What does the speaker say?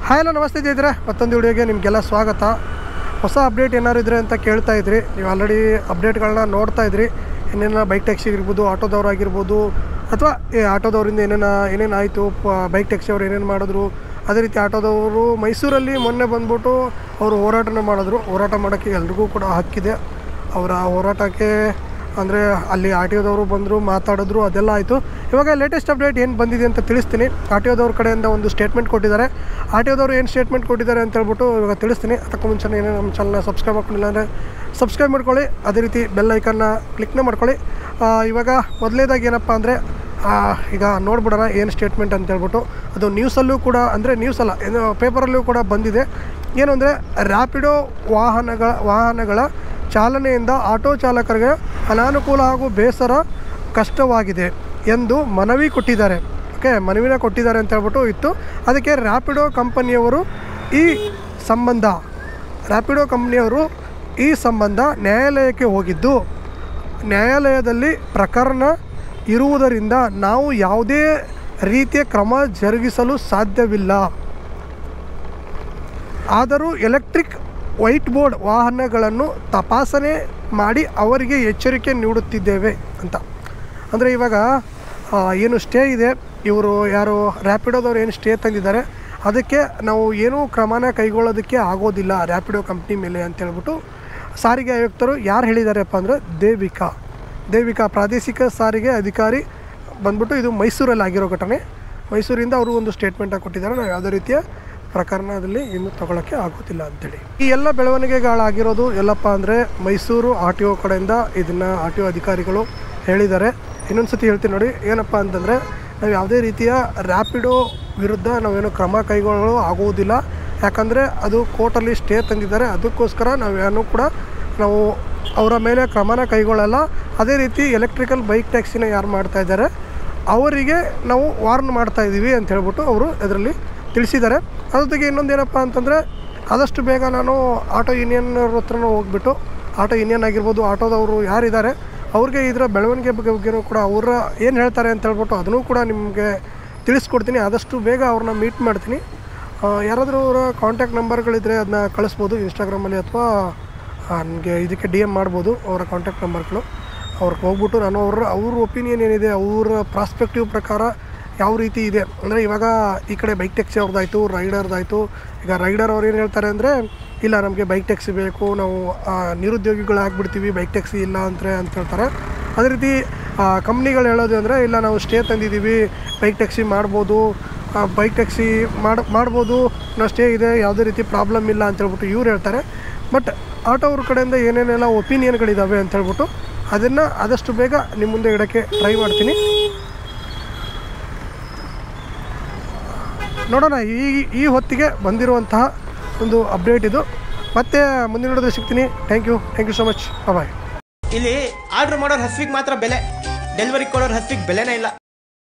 Hi hello ನಮಸ್ತೆ ಇದ್ದಿದ್ರೆ ಮತ್ತೊಂದು ವಿಡಿಯೋಗೆ ನಿಮಗೆಲ್ಲ ಸ್ವಾಗತ. ಹೊಸ ಅಪ್ಡೇಟ್ ಏನಾರು ಇದ್ರೆ ಅಂತ ಕೇಳ್ತಾ ಇದ್ರಿ. ನೀವು ಆಲ್ರೆಡಿ ಅಪ್ಡೇಟ್ಗಳನ್ನ ನೋಡ್ತಾ ಇದ್ರಿ. ಏನೇನು ಬೈಕ್ ಟ್ಯಾಕ್ಸಿ ಇರ್ಬೋದು, ಆಟೋದವ್ರು ಆಗಿರ್ಬೋದು, ಅಥವಾ ಈ ಆಟೋದವರಿಂದ ಏನೇನಾಯಿತು, ಬೈಕ್ ಟ್ಯಾಕ್ಸಿ ಅವ್ರು ಏನೇನು ಮಾಡಿದ್ರು. ಅದೇ ರೀತಿ ಆಟೋದವರು ಮೈಸೂರಲ್ಲಿ ಮೊನ್ನೆ ಬಂದ್ಬಿಟ್ಟು ಅವರು ಹೋರಾಟನ ಮಾಡಿದ್ರು. ಹೋರಾಟ ಮಾಡೋಕ್ಕೆ ಎಲ್ರಿಗೂ ಕೂಡ ಹಕ್ಕಿದೆ. ಅವರ ಹೋರಾಟಕ್ಕೆ ಅಂದರೆ ಅಲ್ಲಿ ಆರ್ ಟಿ ಒದವರು ಬಂದರು, ಮಾತಾಡಿದ್ರು, ಅದೆಲ್ಲ ಆಯಿತು. ಇವಾಗ ಲೇಟೆಸ್ಟ್ ಅಪ್ಡೇಟ್ ಏನು ಬಂದಿದೆ ಅಂತ ತಿಳಿಸ್ತೀನಿ. ಆರ್ ಟಿ ಒದವ್ರ ಕಡೆಯಿಂದ ಒಂದು ಸ್ಟೇಟ್ಮೆಂಟ್ ಕೊಟ್ಟಿದ್ದಾರೆ. ಆರ್ ಟಿ ಒದವರು ಏನು ಸ್ಟೇಟ್ಮೆಂಟ್ ಕೊಟ್ಟಿದ್ದಾರೆ ಅಂತ ಹೇಳ್ಬಿಟ್ಟು ಇವಾಗ ತಿಳಿಸ್ತೀನಿ. ಅದಕ್ಕೂ ಮುಂಚೆ ಏನೇ ನಮ್ಮ ಚಾನಲ್ನ ಸಬ್ಸ್ಕ್ರೈಬ್ ಮಾಡ್ಕೊಂಡಿಲ್ಲ ಅಂದರೆ ಸಬ್ಸ್ಕ್ರೈಬ್ ಮಾಡ್ಕೊಳ್ಳಿ. ಅದೇ ರೀತಿ ಬೆಲ್ ಐಕನ್ನ ಕ್ಲಿಕ್ನ ಮಾಡ್ಕೊಳ್ಳಿ. ಇವಾಗ ಮೊದಲನೇದಾಗಿ ಏನಪ್ಪ ಅಂದರೆ ಈಗ ನೋಡ್ಬಿಡೋಣ ಏನು ಸ್ಟೇಟ್ಮೆಂಟ್ ಅಂತ ಹೇಳ್ಬಿಟ್ಟು. ಅದು ನ್ಯೂಸಲ್ಲೂ ಕೂಡ, ಅಂದರೆ ನ್ಯೂಸಲ್ಲ, ಏನು ಪೇಪರಲ್ಲೂ ಕೂಡ ಬಂದಿದೆ. ಏನು ಅಂದರೆ ರ್ಯಾಪಿಡೋ ವಾಹನಗಳ ಚಾಲನೆಯಿಂದ ಆಟೋ ಚಾಲಕರಿಗೆ ಅನಾನುಕೂಲ ಹಾಗೂ ಬೇಸರ ಕಷ್ಟವಾಗಿದೆ ಎಂದು ಮನವಿ ಕೊಟ್ಟಿದ್ದಾರೆ. ಓಕೆ, ಮನವಿನ ಕೊಟ್ಟಿದ್ದಾರೆ ಅಂತ ಹೇಳ್ಬಿಟ್ಟು ಇತ್ತು. ಅದಕ್ಕೆ ರ್ಯಾಪಿಡೋ ಕಂಪನಿಯವರು ಈ ಸಂಬಂಧ ನ್ಯಾಯಾಲಯಕ್ಕೆ ಹೋಗಿದ್ದು, ನ್ಯಾಯಾಲಯದಲ್ಲಿ ಪ್ರಕರಣ ಇರುವುದರಿಂದ ನಾವು ಯಾವುದೇ ರೀತಿಯ ಕ್ರಮ ಜರುಗಿಸಲು ಸಾಧ್ಯವಿಲ್ಲ. ಆದರೂ ಎಲೆಕ್ಟ್ರಿಕ್ ವೈಟ್ ಬೋರ್ಡ್ ವಾಹನಗಳನ್ನು ತಪಾಸಣೆ ಮಾಡಿ ಅವರಿಗೆ ಎಚ್ಚರಿಕೆ ನೀಡುತ್ತಿದ್ದೇವೆ ಅಂತ. ಅಂದರೆ ಇವಾಗ ಏನು ಸ್ಟೇ ಇದೆ, ಇವರು ಯಾರು ರ್ಯಾಪಿಡೋದವ್ರು ಏನು ಸ್ಟೇ ತಂದಿದ್ದಾರೆ, ಅದಕ್ಕೆ ನಾವು ಏನೂ ಕ್ರಮನ ಕೈಗೊಳ್ಳೋದಕ್ಕೆ ಆಗೋದಿಲ್ಲ ರ್ಯಾಪಿಡೋ ಕಂಪ್ನಿ ಮೇಲೆ ಅಂತೇಳ್ಬಿಟ್ಟು ಸಾರಿಗೆ ಆಯುಕ್ತರು ಯಾರು ಹೇಳಿದಾರಪ್ಪ ಅಂದರೆ ದೇವಿಕಾ ಪ್ರಾದೇಶಿಕ ಸಾರಿಗೆ ಅಧಿಕಾರಿ ಬಂದ್ಬಿಟ್ಟು. ಇದು ಮೈಸೂರಲ್ಲಿ ಆಗಿರೋ ಘಟನೆ. ಮೈಸೂರಿಂದ ಅವರು ಒಂದು ಸ್ಟೇಟ್ಮೆಂಟಾಗಿ ಕೊಟ್ಟಿದ್ದಾರೆ. ನಾವು ಯಾವುದೇ ರೀತಿಯ ಪ್ರಕರಣದಲ್ಲಿ ಇನ್ನೂ ತಗೊಳ್ಳೋಕ್ಕೆ ಆಗೋದಿಲ್ಲ ಅಂಥೇಳಿ. ಈ ಎಲ್ಲ ಬೆಳವಣಿಗೆಗಳಾಗಿರೋದು ಎಲ್ಲಪ್ಪ ಅಂದರೆ ಮೈಸೂರು ಆರ್ ಟಿ ಒ ಕಡೆಯಿಂದ ಇದನ್ನು ಆರ್ ಟಿ ಒ ಅಧಿಕಾರಿಗಳು ಹೇಳಿದ್ದಾರೆ. ಇನ್ನೊಂದು ಸತಿ ಹೇಳ್ತೀನಿ ನೋಡಿ. ಏನಪ್ಪ ಅಂತಂದರೆ, ನಾವು ಯಾವುದೇ ರೀತಿಯ ರ್ಯಾಪಿಡೋ ವಿರುದ್ಧ ನಾವೇನು ಕ್ರಮ ಕೈಗೊಳ್ಳಲು ಆಗುವುದಿಲ್ಲ. ಯಾಕಂದರೆ ಅದು ಕೋರ್ಟಲ್ಲಿ ಸ್ಟೇ ತಂದಿದ್ದಾರೆ. ಅದಕ್ಕೋಸ್ಕರ ನಾವು ಅವರ ಮೇಲೆ ಕ್ರಮನ ಕೈಗೊಳ್ಳಲ್ಲ. ಅದೇ ರೀತಿ ಎಲೆಕ್ಟ್ರಿಕಲ್ ಬೈಕ್ ಟ್ಯಾಕ್ಸಿನ ಯಾರು ಮಾಡ್ತಾ ಇದ್ದಾರೆ ಅವರಿಗೆ ನಾವು ವಾರ್ನ್ ಮಾಡ್ತಾಯಿದ್ದೀವಿ ಅಂತ ಹೇಳ್ಬಿಟ್ಟು ಅವರು ಇದರಲ್ಲಿ ತಿಳಿಸಿದ್ದಾರೆ. ಅದ್ರ ಜೊತೆಗೆ ಇನ್ನೊಂದು ಏನಪ್ಪ ಅಂತಂದರೆ, ಆದಷ್ಟು ಬೇಗ ನಾನು ಆಟೋ ಯೂನಿಯನ್ನವ್ರ ಹತ್ರನೂ ಹೋಗ್ಬಿಟ್ಟು, ಆಟೋ ಯೂನಿಯನ್ ಆಗಿರ್ಬೋದು, ಆಟೋದವರು ಯಾರಿದ್ದಾರೆ ಅವ್ರಿಗೆ ಇದರ ಬೆಳವಣಿಗೆ ಬಗ್ಗೆನೂ ಕೂಡ ಅವ್ರ ಏನು ಹೇಳ್ತಾರೆ ಅಂತ ಹೇಳ್ಬಿಟ್ಟು ಅದನ್ನು ಕೂಡ ನಿಮಗೆ ತಿಳಿಸ್ಕೊಡ್ತೀನಿ. ಆದಷ್ಟು ಬೇಗ ಅವ್ರನ್ನ ಮೀಟ್ ಮಾಡ್ತೀನಿ. ಯಾರಾದರೂ ಅವರ ಕಾಂಟ್ಯಾಕ್ಟ್ ನಂಬರ್ಗಳಿದ್ದರೆ ಅದನ್ನ ಕಳಿಸ್ಬೋದು ಇನ್ಸ್ಟಾಗ್ರಾಮಲ್ಲಿ, ಅಥವಾ ನನಗೆ ಇದಕ್ಕೆ ಡಿ ಎಮ್ ಮಾಡ್ಬೋದು ಅವರ ಕಾಂಟ್ಯಾಕ್ಟ್ ನಂಬರ್ಗಳು. ಅವ್ರಿಗೆ ಹೋಗ್ಬಿಟ್ಟು ನಾನು ಅವ್ರ ಒಪಿನಿಯನ್ ಏನಿದೆ, ಅವರ ಪ್ರಾಸ್ಪೆಕ್ಟಿವ್ ಪ್ರಕಾರ ಯಾವ ರೀತಿ ಇದೆ ಅಂದರೆ, ಇವಾಗ ಈ ಕಡೆ ಬೈಕ್ ಟ್ಯಾಕ್ಸಿ ಅವ್ರದ್ದಾಯಿತು, ರೈಡರ್ದಾಯಿತು. ಈಗ ರೈಡರ್ ಅವ್ರು ಏನು ಹೇಳ್ತಾರೆ ಅಂದರೆ, ಇಲ್ಲ ನಮಗೆ ಬೈಕ್ ಟ್ಯಾಕ್ಸಿ ಬೇಕು, ನಾವು ನಿರುದ್ಯೋಗಿಗಳಾಗ್ಬಿಡ್ತೀವಿ ಬೈಕ್ ಟ್ಯಾಕ್ಸಿ ಇಲ್ಲ ಅಂತ ಹೇಳ್ತಾರೆ. ಅದೇ ರೀತಿ ಕಂಪ್ನಿಗಳು ಹೇಳೋದು ಅಂದರೆ, ಇಲ್ಲ ನಾವು ಸ್ಟೇ ತಂದಿದ್ದೀವಿ, ಬೈಕ್ ಟ್ಯಾಕ್ಸಿ ಮಾಡ್ಬೋದು, ಮಾಡ್ಬೋದು, ನಾವು ಸ್ಟೇ ಇದೆ, ಯಾವುದೇ ರೀತಿ ಪ್ರಾಬ್ಲಮ್ ಇಲ್ಲ ಅಂತ ಹೇಳ್ಬಿಟ್ಟು ಇವ್ರು ಹೇಳ್ತಾರೆ. ಬಟ್ ಆಟೋ ಅವ್ರ ಕಡೆಯಿಂದ ಏನೇನೆಲ್ಲ ಒಪಿನಿಯನ್ಗಳಿದ್ದಾವೆ ಅಂತ ಹೇಳ್ಬಿಟ್ಟು ಅದನ್ನು ಆದಷ್ಟು ಬೇಗ ನಿಮ್ಮ ಮುಂದೆ ಇಡೋಕ್ಕೆ ಟ್ರೈ ಮಾಡ್ತೀನಿ. ನೋಡೋಣ. ಈ ಹೊತ್ತಿಗೆ ಬಂದಿರುವಂತಹ ಒಂದು ಅಪ್ಡೇಟ್ ಇದು. ಮತ್ತೆ ಮುಂದಿನ ನೋಡೋದು ಸಿಗ್ತೀನಿ. Thank you so much. Bye. ಇಲ್ಲಿ ಆರ್ಡರ್ ಮಾಡೋರು ಹಸ್ವಿಗೆ ಮಾತ್ರ ಬೆಲೆ, ಡೆಲಿವರಿ ಕೊಡೋರು ಹಸ್ವಿಗೆ ಬೆಲೆನೇ ಇಲ್ಲ.